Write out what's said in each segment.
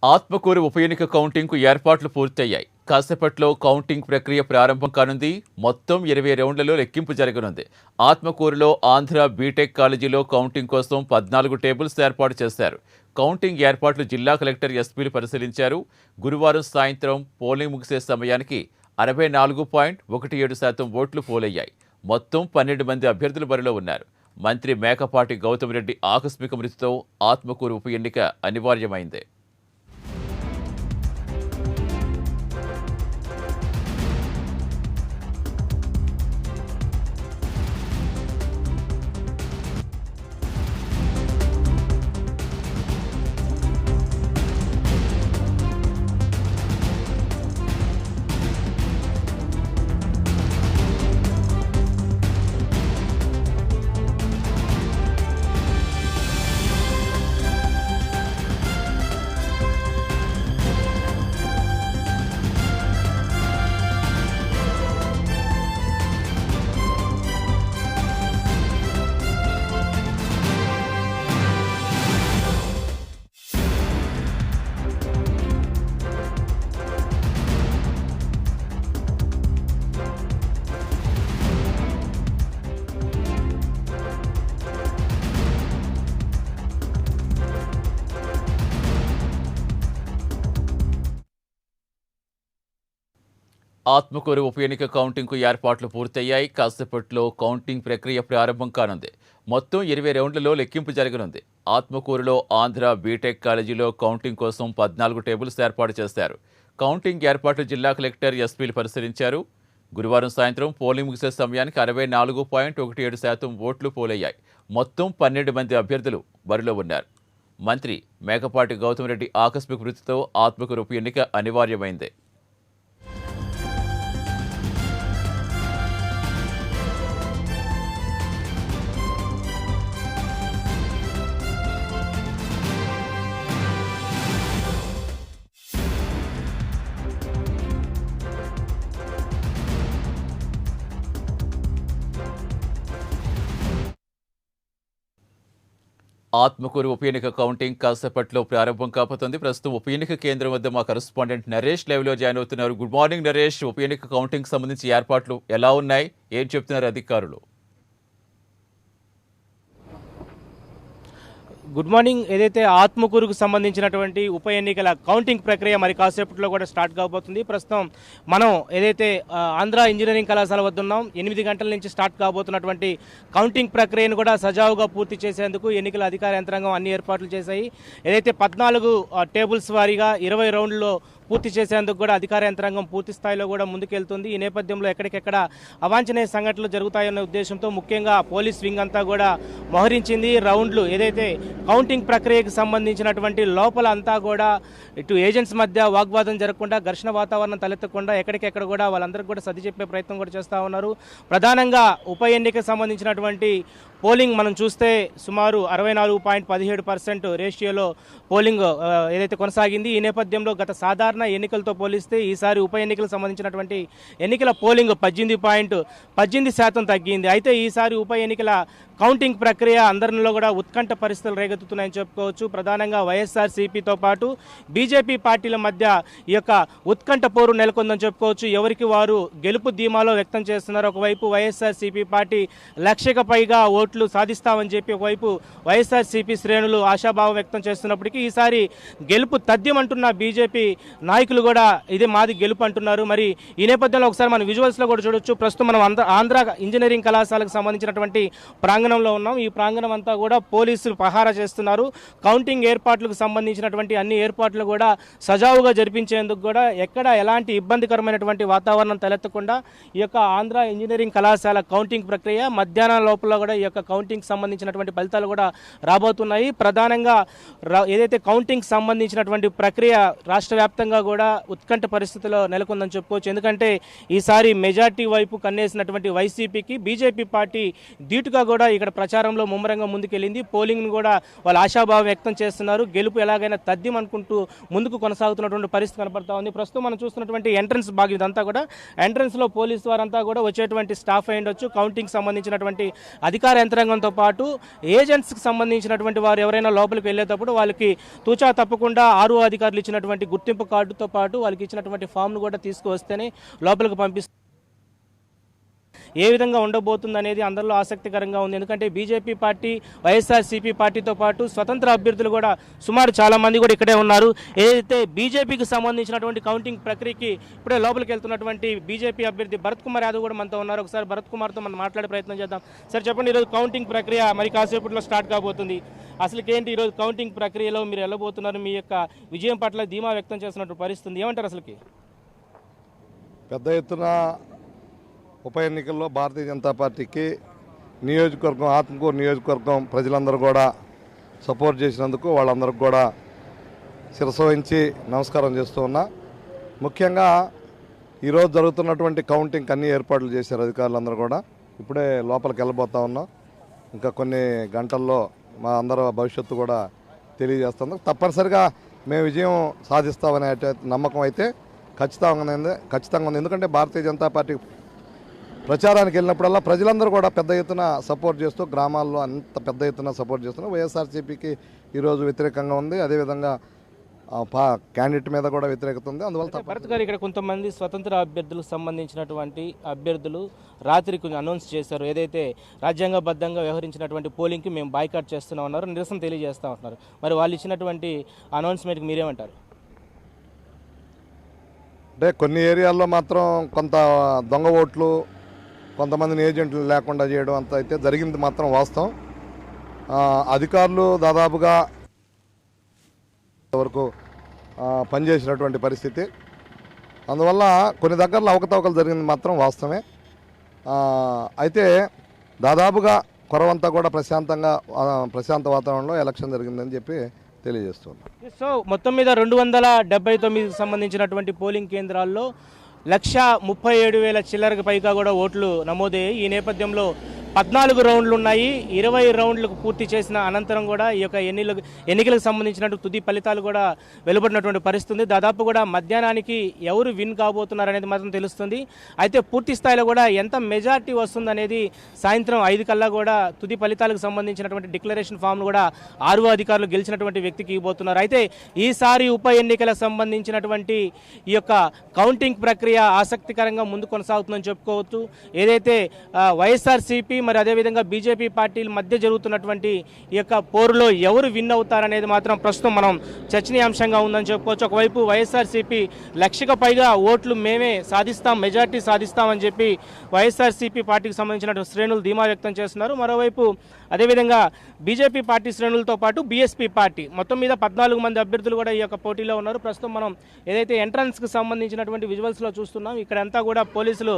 ఆత్మకూరు ఉప ఎన్నిక కౌంటింగ్కు ఏర్పాట్లు పూర్తయ్యాయి. కాసేపట్లో కౌంటింగ్ ప్రక్రియ ప్రారంభం కానుంది. మొత్తం 20 రౌండ్లలో లెక్కింపు జరగనుంది. ఆత్మకూరులో ఆంధ్ర బీటెక్ కాలేజీలో కౌంటింగ్ కోసం 14 టేబుల్స్ ఏర్పాటు చేశారు. కౌంటింగ్ ఏర్పాట్లు జిల్లా కలెక్టర్ ఎస్పీలు పరిశీలించారు. గురువారం సాయంత్రం పోలింగ్ ముగిసే సమయానికి 64.17% ఓట్లు పోలయ్యాయి. మొత్తం 12 మంది అభ్యర్థులు బరిలో ఉన్నారు. మంత్రి మేకపాటి గౌతమ్ రెడ్డి ఆకస్మిక మృతితో ఆత్మకూరు ఉప ఎన్నిక అనివార్యమైంది. ఆత్మకూరు ఉప ఎన్నిక కౌంటింగ్కు ఏర్పాట్లు పూర్తయ్యాయి. కాసేపట్లో కౌంటింగ్ ప్రక్రియ ప్రారంభం కానుంది. మొత్తం 20 రౌండ్లలో లెక్కింపు జరగనుంది. ఆత్మకూరులో ఆంధ్ర బీటెక్ కాలేజీలో కౌంటింగ్ కోసం 14 టేబుల్స్ ఏర్పాటు చేశారు. కౌంటింగ్ ఏర్పాట్లు జిల్లా కలెక్టర్ ఎస్పీలు పరిశీలించారు. గురువారం సాయంత్రం పోలింగ్ ముగిసే సమయానికి 64.17% ఓట్లు పోలయ్యాయి. మొత్తం 12 మంది అభ్యర్థులు బరిలో ఉన్నారు. మంత్రి మేకపాటి గౌతమ్ రెడ్డి ఆకస్మిక మృతితో ఆత్మకూరు ఉప ఎన్నిక అనివార్యమైంది. ఆత్మకూరు ఉప ఎన్నిక కౌంటింగ్ కాసేపట్లో ప్రారంభం కాబోతోంది. ప్రస్తుతం ఉప ఎన్నిక కేంద్రం వద్ద మా కరెస్పాండెంట్ నరేష్ లైవ్లో జాయిన్ అవుతున్నారు. Good morning Naresh. ఉప ఎన్నిక కౌంటింగ్ సంబంధించి ఏర్పాట్లు ఎలా ఉన్నాయి, ఏం చెప్తున్నారు అధికారులు? Good morning. ఏదైతే ఆత్మకూరుకు సంబంధించినటువంటి ఉప ఎన్నికల కౌంటింగ్ ప్రక్రియ మరి కాసేపట్లో కూడా స్టార్ట్ కాబోతుంది. ప్రస్తుతం మనం ఏదైతే ఆంధ్ర ఇంజనీరింగ్ కళాశాల వద్ద ఉన్నాం. 8 గంటల నుంచి స్టార్ట్ కాబోతున్నటువంటి కౌంటింగ్ ప్రక్రియను కూడా సజావుగా పూర్తి చేసేందుకు ఎన్నికల అధికార యంత్రాంగం అన్ని ఏర్పాట్లు చేశాయి. ఏదైతే 14 టేబుల్స్ వారీగా 20 రౌండ్లలో పూర్తి చేసేందుకు కూడా అధికార యంత్రాంగం పూర్తి స్థాయిలో కూడా ముందుకెళ్తుంది. ఈ నేపథ్యంలో ఎక్కడికెక్కడ అవాంఛనీయ సంఘటనలు జరుగుతాయన్న ఉద్దేశంతో ముఖ్యంగా పోలీస్ వింగ్ అంతా కూడా మోహరించింది. రౌండ్లు ఏదైతే కౌంటింగ్ ప్రక్రియకు సంబంధించినటువంటి లోపల అంతా కూడా ఇటు ఏజెంట్స్ మధ్య వాగ్వాదం జరగకుండా, ఘర్షణ వాతావరణం తలెత్తకుండా ఎక్కడికెక్కడ కూడా వాళ్ళందరికీ కూడా సర్ది చెప్పే ప్రయత్నం కూడా చేస్తూ ఉన్నారు. ప్రధానంగా ఉప ఎన్నికకు సంబంధించినటువంటి పోలింగ్ మనం చూస్తే సుమారు 64.17% రేషియోలో పోలింగ్ ఏదైతే కొనసాగింది. ఈ నేపథ్యంలో గత సాధారణ ఎన్నికలతో పోలిస్తే ఈసారి ఉప ఎన్నికలకు సంబంధించినటువంటి ఎన్నికల పోలింగ్ 18% తగ్గింది. అయితే ఈసారి ఉప ఎన్నికల కౌంటింగ్ ప్రక్రియ అందరిలో కూడా ఉత్కంఠ పరిస్థితులు రేగెత్తుతున్నాయని చెప్పుకోవచ్చు. ప్రధానంగా వైఎస్ఆర్సీపీతో పాటు బీజేపీ పార్టీల మధ్య ఈ యొక్క ఉత్కంఠ పోరు నెలకొందని చెప్పుకోవచ్చు. ఎవరికి వారు గెలుపు ధీమాలో వ్యక్తం చేస్తున్నారు. ఒకవైపు వైఎస్ఆర్సీపీ పార్టీ 1,00,000కు పైగా ఓట్లు సాధిస్తామని చెప్పి, ఒకవైపు వైఎస్ఆర్సీపీ శ్రేణులు ఆశాభావం వ్యక్తం చేస్తున్నప్పటికీ ఈసారి గెలుపు తథ్యమంటున్న బీజేపీ నాయకులు కూడా ఇదే మాది గెలుపు అంటున్నారు. మరి ఈ నేపథ్యంలో ఒకసారి మనం విజువల్స్లో కూడా చూడొచ్చు. ప్రస్తుతం మనం ఆంధ్ర ఇంజనీరింగ్ కళాశాలకు సంబంధించినటువంటి ప్రాంగణంలో ఉన్నాం. ఈ ప్రాంగణం అంతా కూడా పోలీసులు పహారా చేస్తున్నారు. కౌంటింగ్ ఏర్పాట్లకు సంబంధించినటువంటి అన్ని ఏర్పాట్లు కూడా సజావుగా జరిపించేందుకు కూడా ఎక్కడ ఎలాంటి ఇబ్బందికరమైనటువంటి వాతావరణం తలెత్తకుండా ఈ యొక్క ఆంధ్ర ఇంజనీరింగ్ కళాశాల కౌంటింగ్ ప్రక్రియ మధ్యాహ్నం లోపల కూడా ఈ యొక్క కౌంటింగ్ సంబంధించినటువంటి ఫలితాలు కూడా రాబోతున్నాయి. ప్రధానంగా ఏదైతే కౌంటింగ్ సంబంధించినటువంటి ప్రక్రియ రాష్ట్ర వ్యాప్తంగా కూడా ఉత్కంఠ పరిస్థితిలో నెలకొందని చెప్పుకోవచ్చు. ఎందుకంటే ఈసారి మెజార్టీ వైపు కన్నేసినటువంటి వైసీపీకి బీజేపీ పార్టీ ధీటుగా కూడా ఈ ఇక్కడ ప్రచారంలో ముమ్మరంగా ముందుకెళ్ళింది. పోలింగ్ను కూడా వాళ్ళు ఆశాభావం వ్యక్తం చేస్తున్నారు. గెలుపు ఎలాగైనా తథ్యం అనుకుంటూ ముందుకు కొనసాగుతున్నటువంటి పరిస్థితి కనపడతా ఉంది. ప్రస్తుతం మనం చూస్తున్నటువంటి ఎంట్రన్స్ భాగం ఇదంతా కూడా ఎంట్రన్స్లో పోలీసు వారంతా కూడా వచ్చేటువంటి స్టాఫ్ అయి ఉండొచ్చు. కౌంటింగ్ సంబంధించినటువంటి అధికార యంత్రాంగంతో పాటు ఏజెంట్స్కి సంబంధించినటువంటి వారు ఎవరైనా లోపలికి వెళ్ళేటప్పుడు వాళ్ళకి తూచా తప్పకుండా ఆర్ఓ అధికారులు ఇచ్చినటువంటి గుర్తింపు కార్డుతో పాటు వాళ్ళకి ఇచ్చినటువంటి ఫామ్ను కూడా తీసుకువస్తేనే లోపలికి పంపిస్తారు. ఏ విధంగా ఉండబోతుంది అనేది అందరిలో ఆసక్తికరంగా ఉంది. ఎందుకంటే బీజేపీ పార్టీ, వైఎస్ఆర్సీపీ పార్టీతో పాటు స్వతంత్ర అభ్యర్థులు కూడా సుమారు చాలా మంది కూడా ఇక్కడే ఉన్నారు. ఏదైతే బీజేపీకి సంబంధించినటువంటి కౌంటింగ్ ప్రక్రియకి ఇప్పుడే లోపలికి వెళ్తున్నటువంటి బీజేపీ అభ్యర్థి భరత్ కుమార్ యాదవ్ కూడా మనతో ఉన్నారు. ఒకసారి భరత్ కుమార్తో మనం మాట్లాడే ప్రయత్నం చేద్దాం. సార్ చెప్పండి, ఈరోజు కౌంటింగ్ ప్రక్రియ మరి కాసేపట్లో స్టార్ట్ కాబోతుంది. అసలుకి ఏంటి ఈరోజు కౌంటింగ్ ప్రక్రియలో మీరు వెళ్ళబోతున్నారు? మీ యొక్క విజయం పట్ల ధీమా వ్యక్తం చేస్తున్నట్టు పరిస్థితుంది, ఏమంటారు అసలుకి? పెద్ద ఎత్తున ఉప ఎన్నికల్లో భారతీయ జనతా పార్టీకి నియోజకవర్గం, ఆత్మకూరు నియోజకవర్గం ప్రజలందరూ కూడా సపోర్ట్ చేసినందుకు వాళ్ళందరికీ కూడా శిరస్సు వహించి నమస్కారం చేస్తూ ఉన్నా. ముఖ్యంగా ఈరోజు జరుగుతున్నటువంటి కౌంటింగ్కి అన్ని ఏర్పాట్లు చేశారు అధికారులందరూ కూడా. ఇప్పుడే లోపలికి వెళ్ళబోతా ఉన్నాం. ఇంకా కొన్ని గంటల్లో మా అందరూ భవిష్యత్తు కూడా తెలియజేస్తాం. తప్పనిసరిగా మేము విజయం సాధిస్తామనే నమ్మకం అయితే ఖచ్చితంగా ఉంది. ఎందుకంటే భారతీయ జనతా పార్టీ ప్రచారానికి వెళ్ళినప్పుడల్లా ప్రజలందరూ కూడా పెద్ద ఎత్తున సపోర్ట్ చేస్తూ, గ్రామాల్లో అంత పెద్ద ఎత్తున సపోర్ట్ చేస్తున్నారు. వైఎస్ఆర్సీపీకి ఈరోజు వ్యతిరేకంగా ఉంది. అదేవిధంగా క్యాండిడేట్ మీద కూడా వ్యతిరేకత ఉంది. అందువల్ల భరత్ గారు, ఇక్కడ కొంతమంది స్వతంత్ర అభ్యర్థులకు సంబంధించినటువంటి అభ్యర్థులు రాత్రి కొంచెం అనౌన్స్ చేశారు. ఏదైతే రాజ్యాంగబద్ధంగా వ్యవహరించినటువంటి పోలింగ్కి మేము బాయ్కాట్ చేస్తూనే ఉన్నారు, నిరసన తెలియజేస్తూ ఉంటున్నారు. మరి వాళ్ళు ఇచ్చినటువంటి అనౌన్స్మెంట్కి మీరేమంటారు? అంటే కొన్ని ఏరియాల్లో మాత్రం కొంత దొంగ ఓట్లు, కొంతమందిని ఏజెంట్లు లేకుండా చేయడం అంత అయితే జరిగింది మాత్రం వాస్తవం. అధికారులు దాదాపుగా వరకు పనిచేసినటువంటి పరిస్థితి. అందువల్ల కొన్ని దగ్గరలో అవకతవకలు జరిగింది మాత్రం వాస్తవమే. అయితే దాదాపుగా కొరవంతా కూడా ప్రశాంత వాతావరణంలో ఎలక్షన్ జరిగిందని చెప్పి తెలియజేస్తున్నాం. సో మొత్తం మీద 279కి సంబంధించినటువంటి పోలింగ్ కేంద్రాల్లో 1,37,000 చిల్లరకు పైగా కూడా ఓట్లు నమోదయ్యాయి. ఈ నేపథ్యంలో 14 రౌండ్లు ఉన్నాయి. 20 రౌండ్లకు పూర్తి చేసిన అనంతరం కూడా ఈ యొక్క ఎన్నికలకు సంబంధించినటువంటి తుది ఫలితాలు కూడా వెలువడినటువంటి పరిస్థితి ఉంది. దాదాపు కూడా మధ్యాహ్నానికి ఎవరు విన్ కాబోతున్నారు అనేది మాత్రం తెలుస్తుంది. అయితే పూర్తి స్థాయిలో కూడా ఎంత మెజార్టీ వస్తుంది అనేది సాయంత్రం 5 కల్లా కూడా తుది ఫలితాలకు సంబంధించినటువంటి డిక్లరేషన్ ఫామ్ను కూడా ఆర్ఓ అధికారులు గెలిచినటువంటి వ్యక్తికి ఇవ్వబోతున్నారు. అయితే ఈసారి ఉప ఎన్నికలకు సంబంధించినటువంటి ఈ యొక్క కౌంటింగ్ ప్రక్రియ ఆసక్తికరంగా ముందు కొనసాగుతుందని చెప్పుకోవచ్చు. ఏదైతే వైఎస్ఆర్సీపీ మరి అదేవిధంగా బీజేపీ పార్టీల మధ్య జరుగుతున్నటువంటి ఈ యొక్క పోరులో ఎవరు విన్ అవుతారనేది మాత్రం ప్రస్తుతం మనం చర్చనీయాంశంగా ఉందని చెప్పుకోవచ్చు. ఒకవైపు వైఎస్ఆర్సీపీ 1,00,000కు పైగా ఓట్లు మేమే సాధిస్తాం, మెజార్టీ సాధిస్తామని చెప్పి వైఎస్ఆర్సీపీ పార్టీకి సంబంధించిన శ్రేణులు ధీమా వ్యక్తం చేస్తున్నారు. మరోవైపు అదేవిధంగా బీజేపీ పార్టీ శ్రేణులతో పాటు బీఎస్పీ పార్టీ మొత్తం మీద 14 మంది అభ్యర్థులు కూడా ఈ యొక్క పోటీలో ఉన్నారు. ప్రస్తుతం మనం ఏదైతే ఎంట్రన్స్కి సంబంధించినటువంటి విజువల్స్లో చూస్తున్నాం, ఇక్కడంతా కూడా పోలీసులు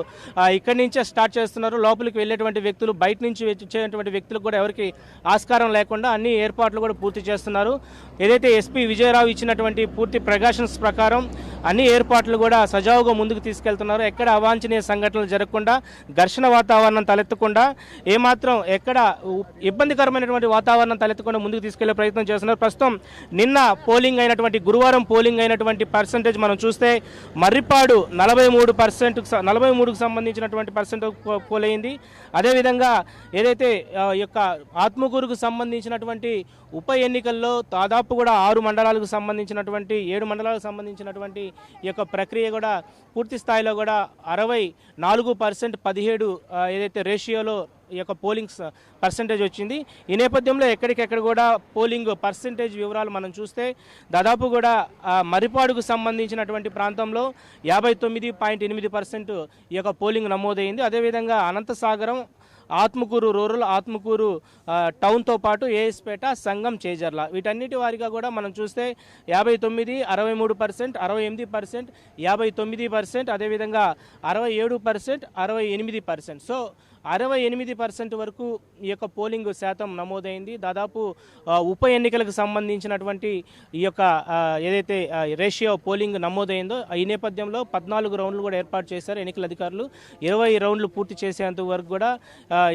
ఇక్కడి నుంచే స్టార్ట్ చేస్తున్నారు. లోపలికి వెళ్ళేటువంటి వ్యక్తులు, బయట నుంచి వచ్చేటువంటి వ్యక్తులకు కూడా ఎవరికి ఆస్కారం లేకుండా అన్ని ఏర్పాట్లు కూడా పూర్తి చేస్తున్నారు. ఏదైతే ఎస్పీ విజయరావు ఇచ్చినటువంటి పూర్తి ప్రికాషన్స్ ప్రకారం అన్ని ఏర్పాట్లు కూడా సజావుగా ముందుకు తీసుకెళ్తున్నారు. ఎక్కడ అవాంఛనీయ సంఘటనలు జరగకుండా, ఘర్షణ వాతావరణం తలెత్తకుండా, ఏమాత్రం ఎక్కడ ఇబ్బందికరమైనటువంటి వాతావరణం తలెత్తకుండా ముందుకు తీసుకెళ్లే ప్రయత్నం చేస్తున్నారు. ప్రస్తుతం నిన్న పోలింగ్ అయినటువంటి, గురువారం పోలింగ్ అయినటువంటి పర్సంటేజ్ మనం చూస్తే మర్రిపాడు 43%కు సంబంధించినటువంటి పర్సెంటేజ్ పోల్ అయింది. అదేవిధంగా ఏదైతే ఈ యొక్క ఆత్మకూరుకు సంబంధించినటువంటి ఉప ఎన్నికల్లో దాదాపు కూడా 6 మండలాలకు సంబంధించినటువంటి 7 మండలాలకు సంబంధించినటువంటి ఈ యొక్క ప్రక్రియ కూడా పూర్తి స్థాయిలో కూడా 64% 17 ఏదైతే రేషియోలో ఈ యొక్క పోలింగ్ పర్సంటేజ్ వచ్చింది. ఈ నేపథ్యంలో ఎక్కడికెక్కడ కూడా పోలింగ్ పర్సంటేజ్ వివరాలు మనం చూస్తే దాదాపు కూడా మర్రిపాడుకు సంబంధించినటువంటి ప్రాంతంలో 59.8% ఈ యొక్క పోలింగ్ నమోదైంది. అదేవిధంగా అనంతసాగరం, ఆత్మకూరు రూరల్, ఆత్మకూరు టౌన్తో పాటు ఏఎస్పేట, సంగం, చేజర్ల వీటన్నిటి వారిగా కూడా మనం చూస్తే 59, 63%, 68%, 59%, అదేవిధంగా 67%, 68%. సో 68% వరకు ఈ యొక్క పోలింగ్ శాతం నమోదైంది. దాదాపు ఉప ఎన్నికలకు సంబంధించినటువంటి ఈ యొక్క ఏదైతే రేషియో పోలింగ్ నమోదైందో ఈ నేపథ్యంలో 14 రౌండ్లు కూడా ఏర్పాటు చేశారు ఎన్నికల అధికారులు. 20 రౌండ్లు పూర్తి చేసేంత వరకు కూడా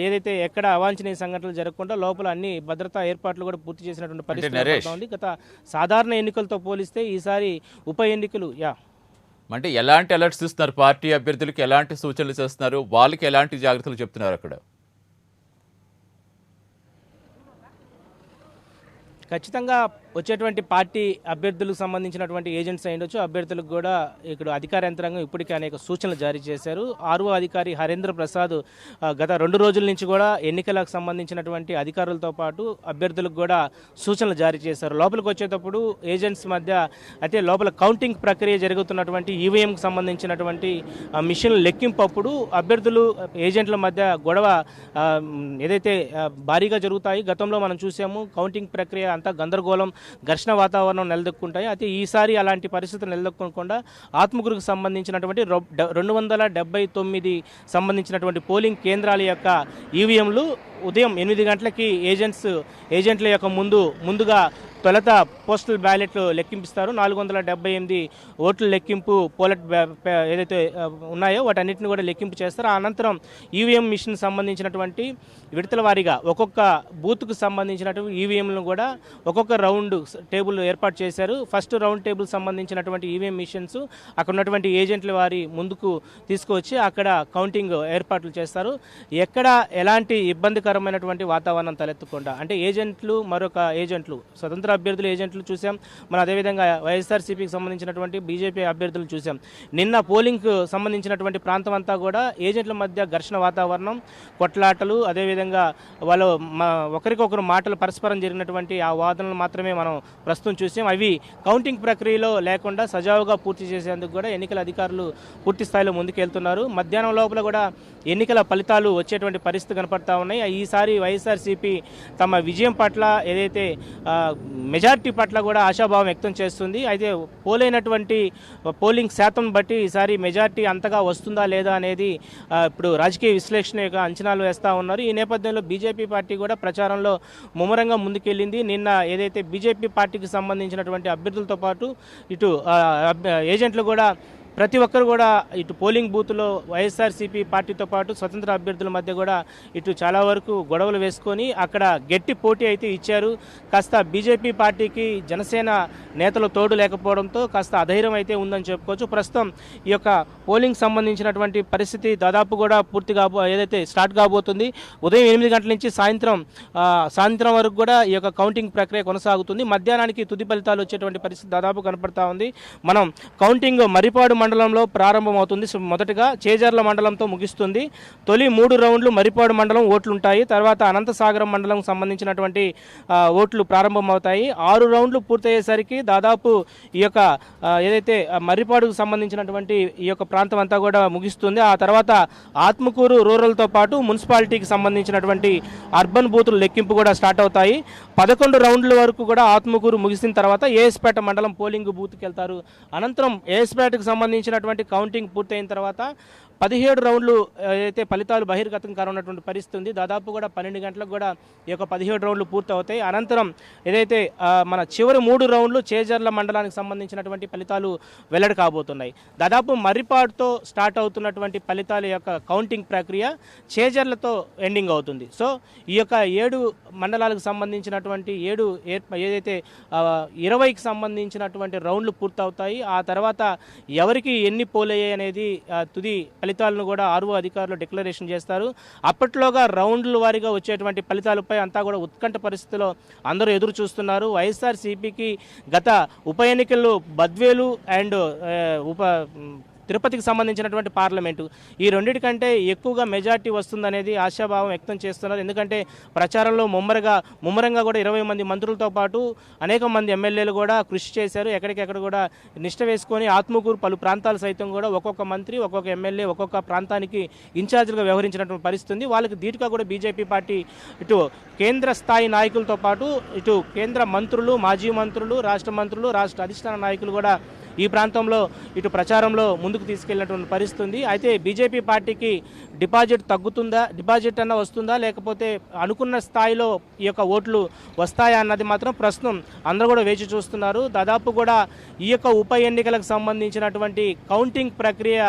ఏదైతే ఎక్కడ అవాంఛనీయ సంఘటనలు జరగకుండా లోపల అన్ని భద్రతా ఏర్పాట్లు కూడా పూర్తి చేసినటువంటి పరిస్థితి ఉంది. గత సాధారణ ఎన్నికలతో పోలిస్తే ఈసారి ఉప ఎన్నికలు అంటే ఎలాంటి అలర్ట్స్ ఇస్తున్నారు? పార్టీ అభ్యర్థులకు ఎలాంటి సూచనలు చేస్తున్నారు? వాళ్ళకి ఎలాంటి జాగ్రత్తలు చెప్తున్నారు అక్కడ? ఖచ్చితంగా వచ్చేటువంటి పార్టీ అభ్యర్థులకు సంబంధించినటువంటి ఏజెంట్స్ అయ్యుండొచ్చు, అభ్యర్థులకు కూడా ఇక్కడ అధికార యంత్రాంగం ఇప్పటికే అనేక సూచనలు జారీ చేశారు. ఆర్ఓ అధికారి హరేంద్ర ప్రసాద్ గత 2 రోజుల నుంచి కూడా ఎన్నికలకు సంబంధించినటువంటి అధికారులతో పాటు అభ్యర్థులకు కూడా సూచనలు జారీ చేశారు. లోపలికి వచ్చేటప్పుడు ఏజెంట్స్ మధ్య అయితే లోపల కౌంటింగ్ ప్రక్రియ జరుగుతున్నటువంటి ఈవీఎంకి సంబంధించినటువంటి మిషన్ లెక్కింపు అప్పుడు అభ్యర్థులు ఏజెంట్ల మధ్య గొడవ ఏదైతే భారీగా జరుగుతాయి. గతంలో మనం చూసాము కౌంటింగ్ ప్రక్రియ అంతా గందరగోళం, ఘర్షణ వాతావరణం నెలదొక్కుంటాయి. అయితే ఈసారి అలాంటి పరిస్థితులు నెలదొక్కకుండా ఆత్మకూరుకు సంబంధించినటువంటి 279 సంబంధించినటువంటి పోలింగ్ కేంద్రాల యొక్క ఈవీఎంలు ఉదయం 8 గంటలకి ఏజెంట్ల యొక్క ముందుగా తొలుత పోస్టల్ బ్యాలెట్లు లెక్కింపిస్తారు. 478 ఓట్ల లెక్కింపు ఏదైతే ఉన్నాయో వాటన్నిటిని కూడా లెక్కింపు చేస్తారు. అనంతరం ఈవీఎం మిషన్ సంబంధించినటువంటి విడతల వారీగా ఒక్కొక్క బూత్కు సంబంధించినటువంటి ఈవీఎంలను కూడా ఒక్కొక్క రౌండ్ టేబుల్ ఏర్పాటు చేశారు. ఫస్ట్ రౌండ్ టేబుల్ సంబంధించినటువంటి ఈవీఎం మిషన్స్ అక్కడ ఉన్నటువంటి ఏజెంట్ల వారి ముందుకు తీసుకువచ్చి అక్కడ కౌంటింగ్ ఏర్పాట్లు చేస్తారు. ఎక్కడ ఎలాంటి ఇబ్బందికరమైనటువంటి వాతావరణం తలెత్తకుండా అంటే మరొక ఏజెంట్లు స్వతంత్ర అభ్యర్థులు ఏజెంట్లు చూసాం. మనం అదేవిధంగా వైఎస్ఆర్సీపీకి సంబంధించినటువంటి బీజేపీ అభ్యర్థులు చూసాం. నిన్న పోలింగ్కు సంబంధించినటువంటి ప్రాంతం అంతా కూడా ఏజెంట్ల మధ్య ఘర్షణ వాతావరణం, కొట్లాటలు, అదేవిధంగా వాళ్ళు ఒకరికొకరు మాటలు పరస్పరం జరిగినటువంటి ఆ వాదనలు మాత్రమే మనం ప్రస్తుతం చూసాం. అవి కౌంటింగ్ ప్రక్రియలో లేకుండా సజావుగా పూర్తి చేసేందుకు కూడా ఎన్నికల అధికారులు పూర్తి స్థాయిలో ముందుకెళ్తున్నారు. మధ్యాహ్నం లోపల కూడా ఎన్నికల ఫలితాలు వచ్చేటువంటి పరిస్థితి కనపడతా ఉన్నాయి. ఈసారి వైఎస్ఆర్సీపీ తమ విజయం పట్ల ఏదైతే మెజారిటీ పట్ల కూడా ఆశాభావం వ్యక్తం చేస్తుంది. అయితే పోలైనటువంటి పోలింగ్ శాతం బట్టి ఈసారి మెజారిటీ అంతగా వస్తుందా లేదా అనేది ఇప్పుడు రాజకీయ విశ్లేషణ యొక్క అంచనాలు వేస్తూ ఉన్నారు. ఈ నేపథ్యంలో బీజేపీ పార్టీ కూడా ప్రచారంలో ముమ్మరంగా ముందుకెళ్ళింది. నిన్న ఏదైతే బీజేపీ పార్టీకి సంబంధించినటువంటి అభ్యర్థులతో పాటు ఇటు ఏజెంట్లు కూడా ప్రతి ఒక్కరు కూడా ఇటు పోలింగ్ బూత్లో వైఎస్ఆర్సీపీ పార్టీతో పాటు స్వతంత్ర అభ్యర్థుల మధ్య కూడా ఇటు చాలా వరకు గొడవలు వేసుకొని అక్కడ గట్టి పోటీ అయితే ఇచ్చారు. కాస్త బీజేపీ పార్టీకి జనసేన నేతలు తోడు లేకపోవడంతో కాస్త అధైర్యం అయితే ఉందని చెప్పుకోవచ్చు. ప్రస్తుతం ఈ యొక్క పోలింగ్ సంబంధించినటువంటి పరిస్థితి దాదాపు కూడా పూర్తిగా ఏదైతే స్టార్ట్ కాబోతుంది. ఉదయం 8 గంటల నుంచి సాయంత్రం వరకు కూడా ఈ యొక్క కౌంటింగ్ ప్రక్రియ కొనసాగుతుంది. మధ్యాహ్నానికి తుది ఫలితాలు వచ్చేటువంటి పరిస్థితి దాదాపు కనపడతా ఉంది. మనం కౌంటింగ్ మరిపాడు మండలంలో ప్రారంభమవుతుంది. మొదటగా చేజర్ల మండలంతో ముగిస్తుంది. తొలి 3 రౌండ్లు మరిపాడు మండలం ఓట్లుంటాయి. తర్వాత అనంతసాగరం మండలం సంబంధించినటువంటి ఓట్లు ప్రారంభమవుతాయి. 6 రౌండ్లు పూర్తయ్యేసరికి దాదాపు ఈ యొక్క ఏదైతే మర్రిపాడుకు సంబంధించినటువంటి ఈ యొక్క ప్రాంతం అంతా కూడా ముగిస్తుంది. ఆ తర్వాత ఆత్మకూరు రూరల్తో పాటు మున్సిపాలిటీకి సంబంధించినటువంటి అర్బన్ బూతులు లెక్కింపు కూడా స్టార్ట్ అవుతాయి. 11 రౌండ్ల వరకు కూడా ఆత్మకూరు ముగిసిన తర్వాత ఏఎస్పేట మండలం పోలింగ్ బూత్కి వెళ్తారు. అనంతరం ఏఎస్పేటకు సంబంధించినటువంటి కౌంటింగ్ పూర్తయిన తర్వాత 17 రౌండ్లు ఏదైతే ఫలితాలు బహిర్గతం కానున్నటువంటి పరిస్థితి ఉంది. దాదాపు కూడా 12 గంటలకు కూడా ఈ యొక్క 17 రౌండ్లు పూర్తవుతాయి. అనంతరం ఏదైతే మన చివరి 3 రౌండ్లు చేజర్ల మండలానికి సంబంధించినటువంటి ఫలితాలు వెల్లడి కాబోతున్నాయి. దాదాపు మర్రిపాడుతో స్టార్ట్ అవుతున్నటువంటి ఫలితాల యొక్క కౌంటింగ్ ప్రక్రియ చేజర్లతో ఎండింగ్ అవుతుంది. సో ఈ యొక్క 7 మండలాలకు సంబంధించినటువంటి ఏదైతే 20కి సంబంధించినటువంటి రౌండ్లు పూర్తవుతాయి. ఆ తర్వాత ఎవరికి ఎన్ని పోలయ్యాయి అనేది తుది ఫలితాలను కూడా ఆర్ఓ అధికారులు డిక్లరేషన్ చేస్తారు. అప్పట్లోగా రౌండ్ల వారీగా వచ్చేటువంటి ఫలితాలపై అంతా కూడా ఉత్కంఠ పరిస్థితిలో అందరూ ఎదురు చూస్తున్నారు. వైఎస్ఆర్సీపీకి గత ఉప ఎన్నికల్లో బద్వేలు అండ్ తిరుపతికి సంబంధించినటువంటి పార్లమెంటు ఈ రెండింటికంటే ఎక్కువగా మెజార్టీ వస్తుందనేది ఆశాభావం వ్యక్తం చేస్తున్నారు. ఎందుకంటే ప్రచారంలో ముమ్మరంగా కూడా 20 మంది మంత్రులతో పాటు అనేక మంది ఎమ్మెల్యేలు కూడా కృషి చేశారు. ఎక్కడికెక్కడ కూడా నిష్ట వేసుకొని ఆత్మకూరు పలు ప్రాంతాలు సైతం కూడా ఒక్కొక్క మంత్రి ఒక్కొక్క ఎమ్మెల్యే ఒక్కొక్క ప్రాంతానికి ఇన్ఛార్జ్గా వ్యవహరించినటువంటి పరిస్థితి ఉంది. వాళ్ళకి ధీటుగా కూడా బీజేపీ పార్టీ ఇటు కేంద్ర స్థాయి నాయకులతో పాటు ఇటు కేంద్ర మంత్రులు, మాజీ మంత్రులు, రాష్ట్ర మంత్రులు, రాష్ట్ర అధిష్టాన నాయకులు కూడా ఈ ప్రాంతంలో ఇటు ప్రచారంలో ముందుకు తీసుకెళ్లినటువంటి పరిస్థితి ఉంది. అయితే బీజేపీ పార్టీకి డిపాజిట్ అన్న వస్తుందా, లేకపోతే అనుకున్న స్థాయిలో ఈ యొక్క ఓట్లు వస్తాయా అన్నది మాత్రం ప్రస్తుతం అందరూ కూడా వేచి చూస్తున్నారు. దాదాపు కూడా ఈ యొక్క ఉప ఎన్నికలకు సంబంధించినటువంటి కౌంటింగ్ ప్రక్రియ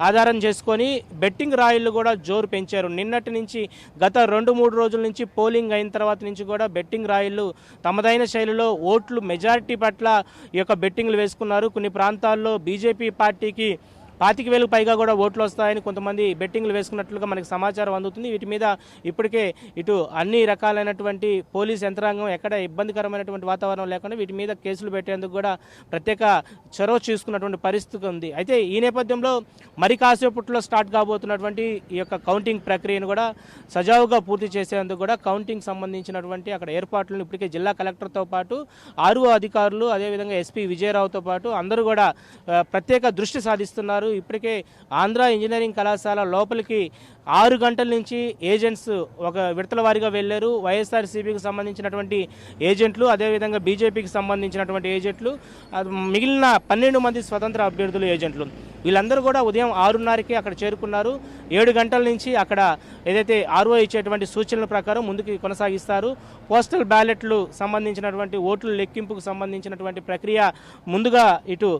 ఆధారం చేసుకొని బెట్టింగ్ రాయిళ్ళు కూడా జోరు పెంచారు. నిన్నటి నుంచి గత 2-3 రోజుల నుంచి పోలింగ్ అయిన తర్వాత నుంచి కూడా బెట్టింగ్ రాయిళ్ళు తమదైన శైలిలో ఓట్లు మెజారిటీ పట్ల ఈ యొక్క బెట్టింగ్లు వేసుకున్నారు. కొన్ని ప్రాంతాల్లో బీజేపీ పార్టీకి 25,000 పైగా కూడా ఓట్లు వస్తాయని కొంతమంది బెట్టింగ్లు వేసుకున్నట్లుగా మనకి సమాచారం అందుతుంది. వీటి మీద ఇప్పటికే ఇటు అన్ని రకాలైనటువంటి పోలీస్ యంత్రాంగం ఎక్కడ ఇబ్బందికరమైనటువంటి వాతావరణం లేకుండా వీటి మీద కేసులు పెట్టేందుకు కూడా ప్రత్యేక చొరవ చూసుకున్నటువంటి పరిస్థితి ఉంది. అయితే ఈ నేపథ్యంలో మరి కాసేపట్లో స్టార్ట్ కాబోతున్నటువంటి ఈ యొక్క కౌంటింగ్ ప్రక్రియను కూడా సజావుగా పూర్తి చేసేందుకు కూడా కౌంటింగ్ సంబంధించినటువంటి అక్కడ ఏర్పాట్లను ఇప్పటికే జిల్లా కలెక్టర్తో పాటు ఆర్ఓ అధికారులు, అదేవిధంగా ఎస్పీ విజయరావుతో పాటు అందరూ కూడా ప్రత్యేక దృష్టి సాధిస్తున్నారు. ఇప్పటికే ఆంధ్ర ఇంజనీరింగ్ కళాశాల లోపలికి 6 గంటల నుంచి ఏజెంట్స్ ఒక విడతల వారీగా వెళ్ళారు. వైఎస్ఆర్సీపీకి సంబంధించినటువంటి ఏజెంట్లు, అదేవిధంగా బీజేపీకి సంబంధించినటువంటి ఏజెంట్లు, మిగిలిన 12 మంది స్వతంత్ర అభ్యర్థులు ఏజెంట్లు వీళ్ళందరూ కూడా ఉదయం 6:30కి అక్కడ చేరుకున్నారు. 7 గంటల నుంచి అక్కడ ఏదైతే ఆర్ఓ ఇచ్చేటువంటి సూచనల ప్రకారం ముందుకు కొనసాగిస్తారు. పోస్టల్ బ్యాలెట్లు సంబంధించినటువంటి ఓట్ల లెక్కింపుకు సంబంధించినటువంటి ప్రక్రియ ముందుగా ఇటు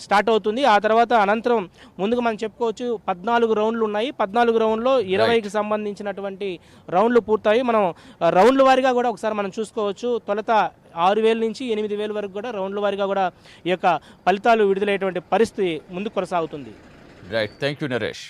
స్టార్ట్ అవుతుంది. ఆ తర్వాత అనంతరం ముందుగా మనం చెప్పుకోవచ్చు 14 రౌండ్లు ఉన్నాయి. 14 రౌండ్లో 20కి సంబంధించినటువంటి రౌండ్లు పూర్తయి మనం రౌండ్ల వారీగా కూడా ఒకసారి మనం చూసుకోవచ్చు. తొలుత 6,000 నుంచి 8,000 వరకు కూడా రౌండ్ల వారీగా కూడా ఈ యొక్క ఫలితాలు విడుదలయ్యేటువంటి పరిస్థితి ముందుకు కొనసాగుతుంది. Right, thank you Naresh.